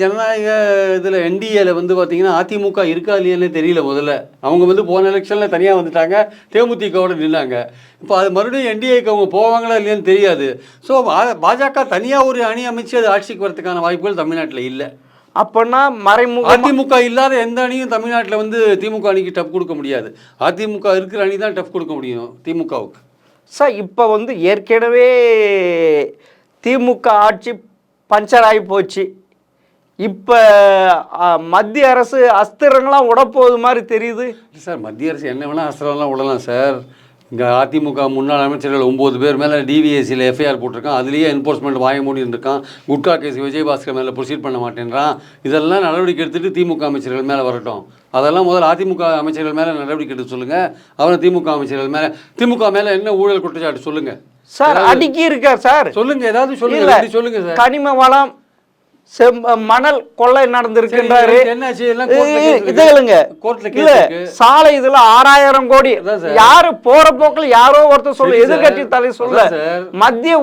ஜனநாயக இதில் என்டிஏல வந்து பார்த்தீங்கன்னா அதிமுக இருக்கா இல்லையானே தெரியல. முதல்ல அவங்க வந்து போன எலெக்ஷனில் தனியாக வந்துட்டாங்க, தேமுதிகவோட நின்னாங்க. இப்போ அது மறுபடியும் என்டிஏக்கு அவங்க போவாங்களா இல்லையான்னு தெரியாது. ஸோ பாஜக தனியாக ஒரு அணி அமைச்சு அது ஆட்சிக்கு வரதுக்கான வாய்ப்புகள் தமிழ்நாட்டில் இல்லை. அப்போனா மறைமுக அதிமுக இல்லாத எந்த அணியும் தமிழ்நாட்டில் வந்து திமுக அணிக்கு டஃப் கொடுக்க முடியாது. அதிமுக இருக்கிற அணி தான் டஃப் கொடுக்க முடியும் திமுகவுக்கு. சார் இப்போ வந்து ஏற்கனவே திமுக ஆட்சி பஞ்சர் ஆகி போச்சு. இப்போ மத்திய அரசு அஸ்திரங்களாம் உடப்போகுது மாதிரி தெரியுது சார். மத்திய அரசு என்ன வேணால் அஸ்திரம்லாம் விடலாம் சார். இங்கே அதிமுக முன்னாள் அமைச்சர்கள் 9 பேர் மேலே டிவிஎஸ்சியில் எஃப்ஐஆர் போட்டிருக்கான். அதுலேயே என்ஃபோர்ஸ்மெண்ட் வாய மூடி இருந்திருக்கான். குட்கா கேஸ் விஜயபாஸ்கர் மேலே ப்ரொசீட் பண்ண மாட்டேன்றான். இதெல்லாம் நடவடிக்கை எடுத்துகிட்டு திமுக அமைச்சர்கள் மேலே வரட்டும். அதெல்லாம் முதல்ல அதிமுக அமைச்சர்கள் மேலே நடவடிக்கை எடுத்து சொல்லுங்கள். அப்புறம் திமுக அமைச்சர்கள் மேலே, திமுக மேலே என்ன ஊழல் குற்றச்சாட்டு சொல்லுங்கள் சார். அடுக்கி இருக்கா சார்? சொல்லுங்கள், ஏதாவது சொல்லுங்கள், சொல்லுங்கள் சார். கனிம வளம், மணல் கொள்ளை நடந்திருக்கின்றாரு. சாலை இதுல 6000 கோடி. யாரு போற போக்கில் யாரோ ஒருத்தர் சொல்லு, எதிர்கட்சி தலை சொல்ல, மத்திய